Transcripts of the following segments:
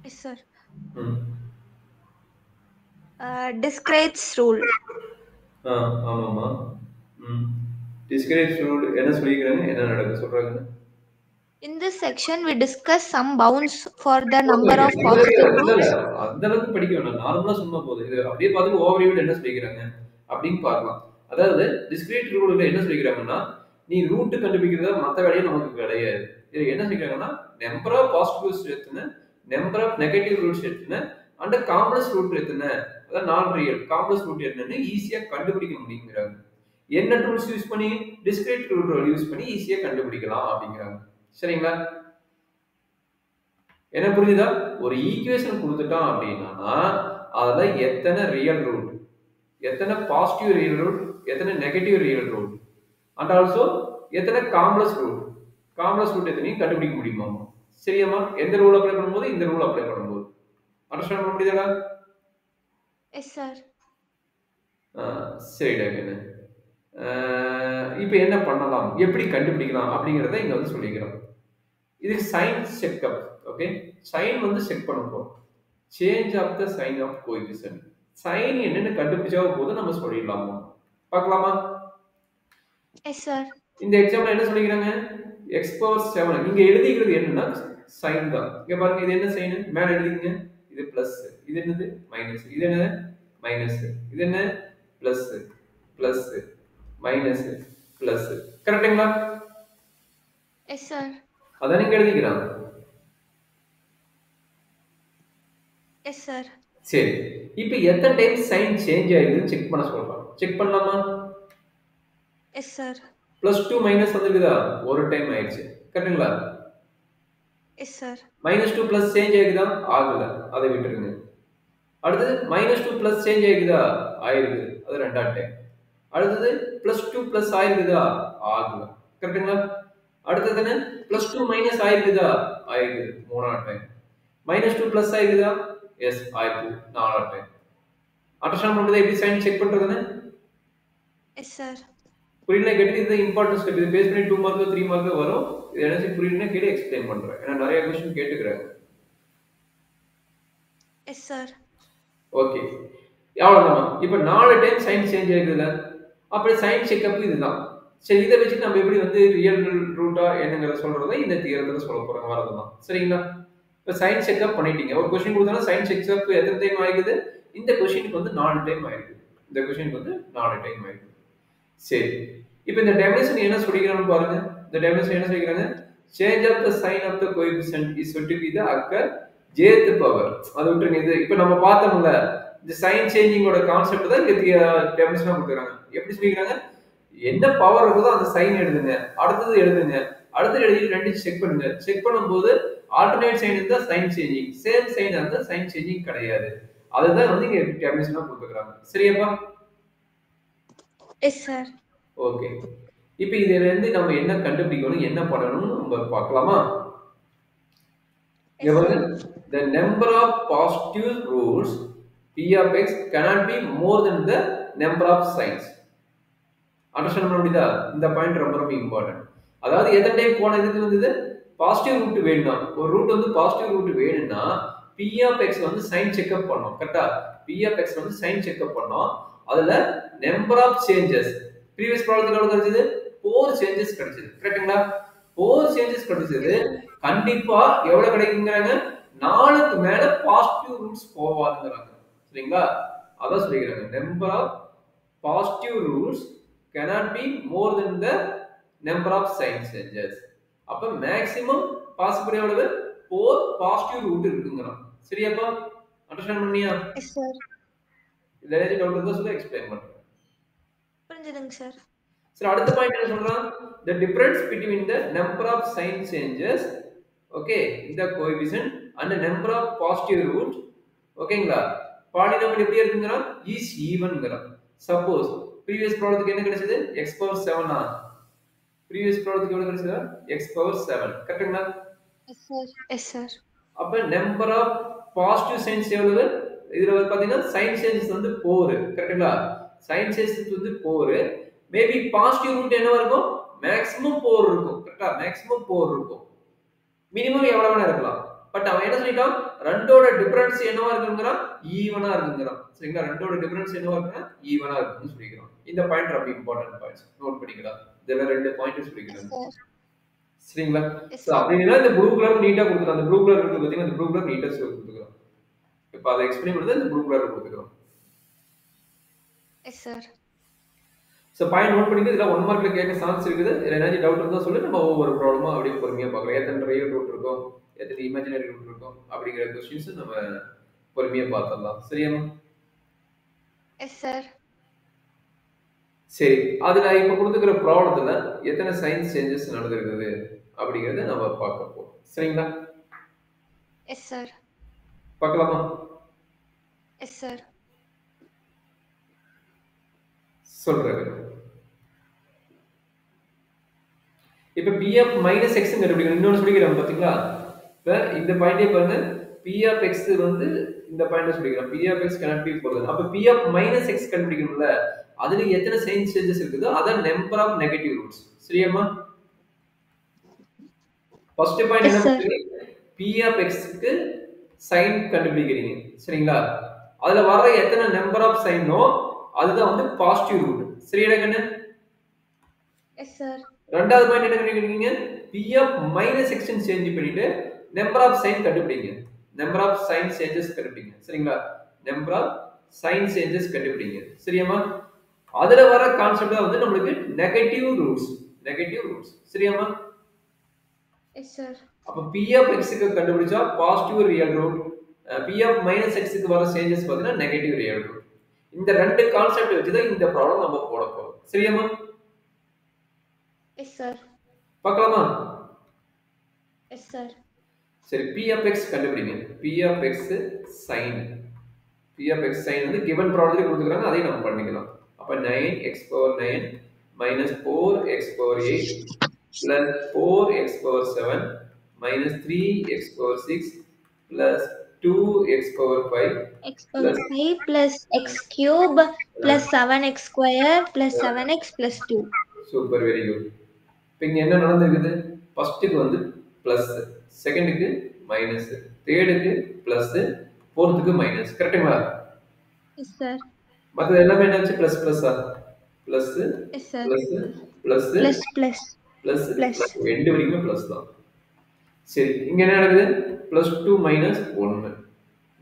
Yes, sir. ம். Discretes rule. ஆமாம்மா. ம். டிஸ்கரேஜ் ரூல் என்ன சொல்லிக்கிறாங்க? என்ன நடக்குது சொல்றாங்க? In this section, we discuss some bounds for the okay, number okay. of இல்ல, positive இல்ல, இல்ல. roots. அந்த அளவுக்கு படிக்க வேணாம். நார்மலா சொன்னா போதும். இது அப்படியே பார்த்துட்டு ஓவர்வியூல என்ன சொல்லிக்கிறாங்க அப்படின்னு பார்க்கலாம். அதாவது டிஸ்கிரீட் ரூல்ல என்ன சொல்லிக்கிறாங்கன்னா, நீ ரூட் கண்டுபிடிக்கிறதா மத்த வேலையே நமக்கு கிடையாது. இதுல என்ன சொல்லிக்கிறாங்கன்னா, நம்பர் ஆஃப் பாசிட்டிவ் ரூட்ஸ் எத்தனை, நம்பர் ஆஃப் நெகட்டிவ் ரூட்ஸ் எத்தனை, அண்ட் காம்ப்ளெக்ஸ் ரூட் எத்தனை, அதாவது நான் ரியல் காம்ப்ளெக்ஸ் ரூட் என்னன்னு ஈஸியா கண்டுபிடிக்க முடியுங்கிறாங்க. என்ன டூல்ஸ் யூஸ் பண்ணி? டிஸ்கிரீட் ரூல் யூஸ் பண்ணி ஈஸியா கண்டுபிடிக்கலாம் அப்படிங்கிறாங்க. சரிங்களா? என்ன புரியுதா? ஒரு ஈக்குவேஷன் குடுத்துட்டான் அப்படின்னா, அதுல எத்தனை ரியல் ரூட், எத்தனை பாசிட்டிவ் ரியல் ரூட், எத்தனை negative real root, and also எத்தனை காம்ப்ளெக்ஸ் ரூட், காம்ப்ளெக்ஸ் ரூட் எத்தனையும் கண்டுபிடிக்க முடியுமா? சரியாம்மா? எந்த ரூல் அப்ளை பண்ணும்போது, இந்த ரூல் அப்ளை பண்ணும்போது. அண்டர்ஸ்டாண்ட் பண்ண முடியுதா? Yes, sir. சரிடா கண்ணு. இப்ப என்ன பண்ணலாம்? எப்படி கண்டுபிடிக்கலாம்? அப்படிங்கிறத இங்க வந்து சொல்லிக்கிறோம். இதுக்கு சைன் செக்கப். ஓகே, சைன் வந்து செக் பண்ண போறோம். Change of the sign of coefficient. Sign என்னன்னு கண்டுபிடிச்சா போதும் நம்ம சொல்லிடலாமா? பார்க்கலாமா? Yes, sir. இந்த எக்ஸாம்பிள் என்ன சொல்லிக்கிறாங்க? X power 7. இங்க எழுதிக்கிறது என்னன்னா சைன் தான். இங்க பாருங்க, இது என்ன சைன்? மேல எழுதிங்க. இது பிளஸ், இது என்னது மைனஸ், இது என்ன மைனஸ், இது என்ன பிளஸ், பிளஸ் மைனஸ் பிளஸ். கரெக்ட்டுங்களா? Yes, sir. அதான் நீங்க எழுதிக்கிறாங்க. Yes, sir. சரி, இப்போ எத்தனை டைம் சைன் சேஞ்ச் ஆயிருக்குன்னு செக் பண்ண சொல்றாங்க. செக் பண்ணலாமா? Yes, sir. +2 மைனஸ் வந்திருக்குதா? ஒரு டைம் ஆயிடுச்சு. கரெக்ட்டுங்களா? Yes, sir. -2 பிளஸ் சேஞ்ச் ஆயிருக்குதா? ஆகல. அதை விட்டுருங்க. அடுத்தது -2 பிளஸ் சேஞ்ச் ஆயிருக்குதா? ஆயிருக்கு. அது ரெண்டாவது டைம். அடுத்தது +2 பிளஸ் ஆயிருக்குதா? ஆகல. கரெக்ட்டுங்களா? அடுத்தது என்ன? +2 மைனஸ் ஆயிருக்குதா? ஆயிருக்குது. மூணாவது டைம். -2 பிளஸ் ஆயிருக்குதா? எஸ், ஆயிருக்கு. நாலாவது டைம். அண்டர்ஸ்டாண்ட் பண்றதை எப்படி சைன் செக் பண்றதுன்னு? Yes, sir. புரியல கேட்டு இது இம்பார்ட்டன்ட் ஸ்டெப். இது பேஸ் பண்ணி 2 மார்க் 3 மார்க் வரும். இது என்ன புரியலன்னா கேட்டு எக்ஸ்பிளைன் பண்றேன். ஏன்னா நிறைய क्वेश्चन கேட்டுக்கறாங்க. Yes, sir. ஓகே, அவ்வளவுதான். இப்போ 4 டைம் சைன் சேஞ்ச் ஆயிருக்குதுல, அப்ப சைன் செக்அப் இதுதான். சரி, இதை வச்சு நம்ம எப்படி வந்து ரியல் ரூட்டா என்னங்கறத சொல்றதை இந்த தியரத்துல சொல்ல போறோம். வரதுதான். சரிங்களா? இப்போ சைன் செக்அப் பண்ணிட்டீங்க. ஒரு क्वेश्चन கொடுத்தாலும் சைன் செக்அப் எத்தனை டைம் ஆயிருக்குது? இந்த क्वेश्चनக்கு வந்து 4 டைம் ஆயிருக்குது. இந்த क्वेश्चनக்கு வந்து 4 டைம் ஆயிருக்குது. சரி, இப்போ இந்த டெஃபினிஷன் என்ன சொல்லிக்கிறான்னு பாருங்க. இந்த டெஃபினிஷன் என்ன சொல்லிக்கிறாங்க? Change of the sign of the coefficient is said to be the occur jth power. அது விட்டுருங்க. இது இப்போ நம்ம பார்த்தோம்ல, இந்த சைன் சேஞ்சிங்கோட கான்செப்ட் தான் இங்க டெஃபினிஷனா கொடுக்குறாங்க. எப்படி சொல்லிக்கிறாங்க? என்ன பவர் இருக்குதோ அந்த சைன் எழுதுங்க, அடுத்தது எழுதுங்க, அடுத்து எழுதி ரெண்டையும் செக் பண்ணுங்க. செக் பண்ணும்போது ஆல்டர்னேட் சைன் இருந்தா சைன் சேஞ்சிங், சேம் சைன் இருந்தா சைன் சேஞ்சிங் கிடையாது. அதுதான் வந்து இங்க டெஃபினிஷனா கொடுத்துக்கிறாங்க. சரியாப்பா? Yes, sir. ஓகே, இப்போ இதுல இருந்து நம்ம என்ன கண்டுபிடிக்கணும், என்ன பண்ணணும்னு நம்ம பார்க்கலாமா? Yes, sir. The number of positive roots p of x cannot be more than the number of signs. Understand பண்ண முடியுதா? இந்த பாயிண்ட் ரொம்ப ரொம்ப இம்பார்ட்டன்ட். அதாவது எத்தனை டைம் போன இதுக்கு வந்தது பாசிட்டிவ் ரூட் வேணும்னா, ஒரு ரூட் வந்து பாசிட்டிவ் ரூட் வேணும்னா p of x வந்து சைன் செக்அப் பண்ணோம். கரெக்ட்டா? p of x வந்து சைன் செக்அப் பண்ணோம். அதுல நம்பர் ஆஃப் சேஞ்சஸ் ப்ரீவியஸ் ப்ராப்ளத்துல எவ்வளவு கிடைச்சது? 4 சேஞ்சஸ் கிடைச்சது. கரெக்ட்டுங்களா? 4 சேஞ்சஸ் கிடைச்சது. Yes, sir. கண்டிப்பா எவ்வளவு கிடைக்குங்கறாங்க? 4க்கு மேல பாசிட்டிவ் ரூட்ஸ் போவாதுங்கறாங்க. சரிங்களா? அதான் சொல்லிக்கிறாங்க. Number of positive roots cannot be more than the number of sign changes. அப்ப மேக்ஸிமம் பாசிபிள் எவ்வளவு? 4 பாசிட்டிவ் ரூட் இருக்குங்கறான். சரியாப்பா? அண்டர்ஸ்டாண்ட் பண்ணியா? Yes, sir. இதுல ஏதாவது டவுட் இருந்தா சொல்ல எக்ஸ்பிளைன் பண்றேன். புரிஞ்சுதுங்க சார். சரி, அடுத்த பாயிண்ட் என்ன சொல்றான்? The difference between the number of sign changes, okay, in the coefficient and the number of positive root, ஓகேங்களா? பாலினாமியல் எப்படி இருக்குங்கறான்? is evenங்கறான். சப்போஸ் previous ப்ராப்ளத்துக்கு என்ன கிடைச்சது? x power 7 ஆ? previous ப்ராப்ளத்துக்கு எவ்வளவு கிடைச்சது? x power 7. கரெக்ட்டுங்களா? Yes, sir. Yes, sir. அப்ப number of positive science எவ்வளவு? இதுல வந்து பாத்தீங்கன்னா சைன் சேஞ்சஸ் வந்து 4. கரெக்ட்டுங்களா? சைன் சேஞ்சஸ் வந்து 4. மேபி பாசிட்டிவ் ரூட் என்னவா இருக்கும்? மேக்ஸிமம் 4 இருக்கும். கரெக்ட்டா? மேக்ஸிமம் 4 இருக்கும். மினிமம் எவ்வளவு வேணா இருக்கலாம். பட் அவன் என்ன சொல்லிட்டான், ரெண்டோட டிஃபரன்ஸ் என்னவா இருக்குங்கிறான், ஈவனா இருக்குங்கிறான். சரிங்களா, ரெண்டோட டிஃபரன்ஸ் என்னவா இருக்குன்னா ஈவனா இருக்குன்னு சொல்லிக்கிறான். இந்த பாயிண்ட் ரொம்ப இம்பார்ட்டன்ட் பாயிண்ட்ஸ், நோட் பண்ணிக்கலாம். இதெல்லாம் 2 பாயிண்ட் சொல்லிக்கிறாங்க. சரிங்களா. சோ அப்படின்னா இந்த ப்ளூ கலர் நீட்டா கொடுத்துறான். அந்த ப்ளூ கலர் இருக்கு பாத்தீங்கன்னா, அந்த ப்ளூ கலர் நீட்டா கொடுத்துக்கிறான். இப்ப அதை எக்ஸ்பிளைன் பண்ணுறது இந்த ப்ளூ கலர் கொடுத்துக்கிறோம். Yes sir. So point note பண்ணிட்டு இதில் 1 மார்க்கில் கேட்க சான்ஸ் இருக்குது. இதில் ஏதாச்சும் டவுட் இருந்தால் சொல்லி நம்ம ஒவ்வொரு ப்ராப்ளமாக அப்படியே பொறுமையாக பார்க்கலாம். எத்தனை ரியல் ரூட் இருக்கும், எத்தனை இமேஜினரி ரூட் இருக்கும் அப்படிங்கிற கொஸ்டின்ஸ் நம்ம பொறுமையாக பார்த்துடலாம். சரியாமா? Yes sir. சரி, அதில் இப்போ கொடுத்துக்கிற ப்ராப்ளத்தில் எத்தனை சைன்ஸ் சேஞ்சஸ் நடந்திருக்குது அப்படிங்கிறத நம்ம பார்க்க போகிறோம். சரிங்களா? Yes sir. பார்க்கலாமா? Yes sir. சொல்றாரு. இப்ப p of minus x கண்டுபிடிக்கணும். இன்னொன்னு சொல்லிக்கிறேன் பாத்தீங்களா? இப்ப இந்த பாயிண்டே பாருங்க, p of x வந்து இந்த பாயிண்ட சொல்லிக்கிறேன். p of x cannot be further. அப்ப p of minus x கண்டுபிடிக்கணும்ல, அதுல எத்தனை சைன் சேஞ்சஸ் இருக்குதோ அதான் நம்பர் ஆஃப் நெகட்டிவ் ரூட்ஸ். சரியாமா? ஃபர்ஸ்ட் பாயிண்ட் என்ன பண்ணுவீங்க, p of x க்கு சைன் கண்டுபிடிக்கிறீங்க. சரிங்களா? அதுல வர எத்தனை நம்பர் ஆஃப் சைனோ அதுதான் வந்து பாசிட்டிவ் ரூட். சரியா கண்ணு? Yes sir. ரெண்டாவது பாயிண்ட் என்ன கண்டுபிடிக்கிறீங்க, p of minus x ன்னு சேஞ்ச் பண்ணிட்டு நம்பர் ஆஃப் சைன் கண்டுபிடிங்க. நம்பர் ஆஃப் சைன் சேஞ்சஸ் கண்டுபிடிங்க. சரிங்களா? நம்பர் ஆஃப் சைன் சேஞ்சஸ் கண்டுபிடிங்க. சரியாமா? அதுல வர கான்செப்ட் தான் வந்து நமக்கு நெகட்டிவ் ரூட்ஸ். Negative roots. சரியாமா? Yes sir. அப்ப p of x க்கு கண்டுபிடிச்சா positive real root, p of minus x க்கு வர சேஞ்சஸ் பார்த்தீங்கன்னா நெகட்டிவ் ரியல் ரூட். இந்த ரெண்டு கான்செப்ட் வச்சு தான் இந்த ப்ராப்ளம் நம்ம போட போறோம். சரியாமா? Yes sir. பார்க்கலாமா? Yes sir. சரி, p of x கண்டுபிடிங்க. p of x sin. p of x sin வந்து given ப்ராப்ளம்ல கொடுத்துக்கறாங்க, அதை நம்ம பண்ணிக்கலாம். அப்ப 9x power 9 minus 4x power 8 plus 4x power 7 minus 3x power 6 plus 2x power 5 x power 5 plus x cube plus 7x square plus 7x plus 2. Super, very good. இப்போ இங்க என்ன நடந்திருக்குது, ஃபர்ஸ்ட்டுக்கு வந்து பிளஸ், செகண்டுக்கு மைனஸ், தேர்டுக்கு பிளஸ், ஃபோர்த்துக்கு minus. கரெக்ட்டுங்களா? Yes sir. மற்றது எல்லாமே என்னாச்சு, பிளஸ் பிளஸ்ஸா? Plus yes sir. Plus plus plus plus plus plus ரெண்டு வரைக்குமே பிளஸ் தான். சரி, இங்க என்ன நடக்குது, plus 2 minus 1,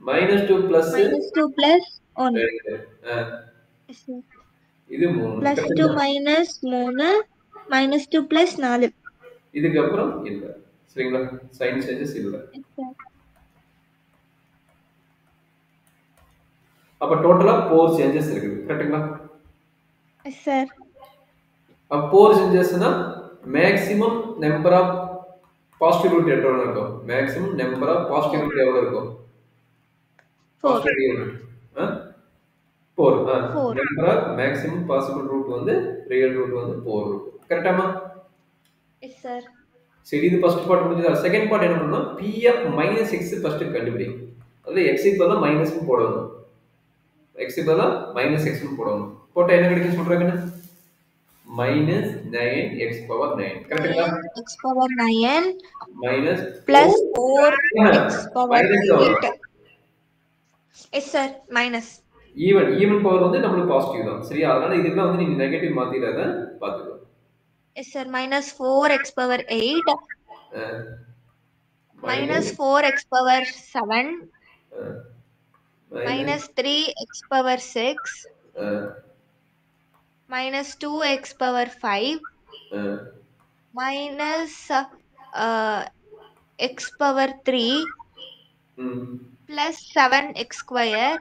minus 2 plus -2 plus 1. Yes sir. இது 3 +2 minus 3 -2 plus 4. இதுக்கு அப்புறம் இல்ல. சரிங்களா? சைன் சேஞ்சஸ் இல்ல. அப்ப டோட்டலா 4 சேஞ்சஸ் இருக்குது. கரெக்ட்டுங்களா? Yes sir. அப்ப 4 சேஞ்சஸ்னா maximum number of positive root எவ்வளவு இருக்கும்? Maximum number of positive root எவ்வளவு இருக்கும்? 4. 4. Number of maximum possible root வந்து ரியல் ரூட் வந்து 4 ரூட். கரெக்ட்டாமா? Yes sir. சரி, இது ஃபர்ஸ்ட் பார்ட் முடிஞ்சதா? செகண்ட் பார்ட் என்ன பண்ணனும், p of minus x first கண்டுபிடி. அதுல x க்கு பதிலா மைனஸ் போடணும். x க்கு பதிலா மைனஸ் x னு போடணும். போட்டா என்ன கிடைக்கும் சொல்றாங்கன்னு, minus 9x power 9. கரெக்ட்டா? x power 9 minus plus 4x power 8. Yes sir. Minus even power வந்து நமக்கு பாசிட்டிவ் தான். சரியா? அதனால இதுக்குலாம் வந்து நீங்க நெகட்டிவ் மாத்திராத, பாத்துக்கோ. Yes sir. -4x power 8 -4x power 7 -3x power 6 -2x power 5 -x power 3 plus 7x square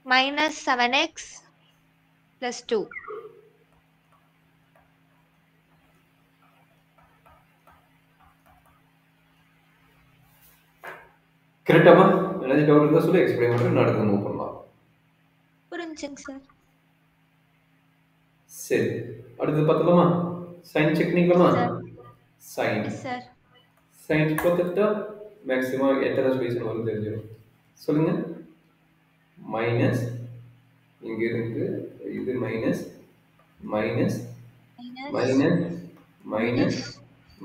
minus 7x plus 2. கரெக்ட்டாமா? ஏதாவது டவுட் இருந்தா சொல்லு, எக்ஸ்பிளைன் பண்றேன், நான் அடுத்து மூவ் பண்ணலாம். புரிஞ்சுங்க சார். சரி, அடுத்து பார்த்தலாமா? சைன் செக் பண்ணிக்கலாமா? சைன். Yes sir. சைன் பார்த்துட்டா மேக்ஸிமம் எத்தனை சொல்யூஷன் வரும் தெரிஞ்சிடும். சொல்லுங்க. மைனஸ், இங்க இருந்து இது minus minus minus minus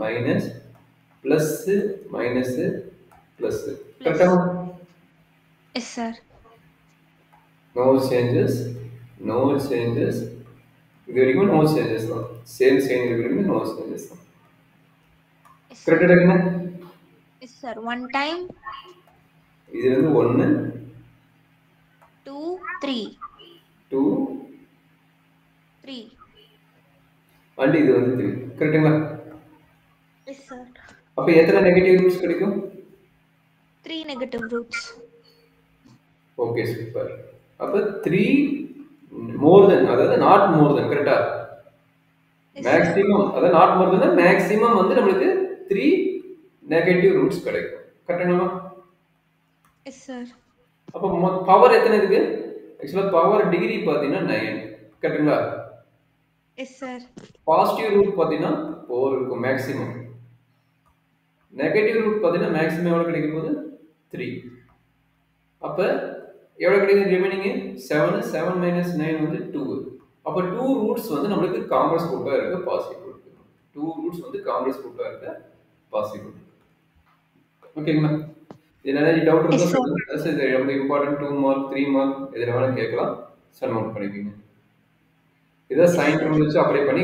minus plus minus plus. plus. கரெக்டா? Yes, sir. No changes. No changes. இது வரைக்கும் no changes தான். Same sign இருக்கிறது no changes தான். Yes, sir. கரெக்டா இருக்குண்ணா? Yes, sir. 1 time, இது வந்து 1, 2, 3. 2, 3. அண்ட் இது வந்து 3. கரெக்டுங்களா? Yes, sir. அப்ப எத்தனை நெகட்டிவ் ரூட்ஸ் கிடைக்கும்? 3 negative roots. Okay super. அப்ப 3 மோர் தென், அதாவது நாட் மோர் தென். கரெக்டா? Yes, sir. மேக்ஸிமம், அதாவது நாட் மோர் தென் மேக்ஸிமம் வந்து நம்மளுக்கு 3 நெகட்டிவ் ரூட்ஸ் கிடைக்கும். கரெக்டுங்களா? Yes, sir. அப்ப பவர் எத்தனை இருக்கு? ஆக்சுவலா பவர் டிகிரி பாத்தீங்கன்னா 9. கரெக்டுங்களா? Yes, sir. பாசிட்டிவ் ரூட் பாத்தீங்கன்னா 4 இருக்கும் மேக்ஸிமம். நெகட்டிவ் ரூட் பாத்தீங்கன்னா மேக்ஸிமம் எவ்வளவு கிடைக்கும் போது 3. அப்ப எவ்வளவு கிடைக்கும் ரிமைனிங்? 7. 7 minus 9 வந்து 2. அப்ப 2 ரூட்ஸ் வந்து நம்மளுக்கு காம்ப்ளெக்ஸ் ரூட்டா இருக்க பாசிபிள் இருக்கு. 2 ரூட்ஸ் வந்து காம்ப்ளெக்ஸ் ரூட்டா இருக்க பாசிபிள். ஓகேங்களா? இதுல ஏதாவது டவுட் Yes, இருந்தா sir. சொல்லுங்க. இது ரொம்ப இம்பார்ட்டன்ட் 2 மார்க் 3 மார்க் எதுல வேணாலும் கேட்கலாம். சன் அவுட் பண்ணிக்கோங்க. இதை Yes, சைன் sir. ரூல் வச்சு அப்ளை பண்ணி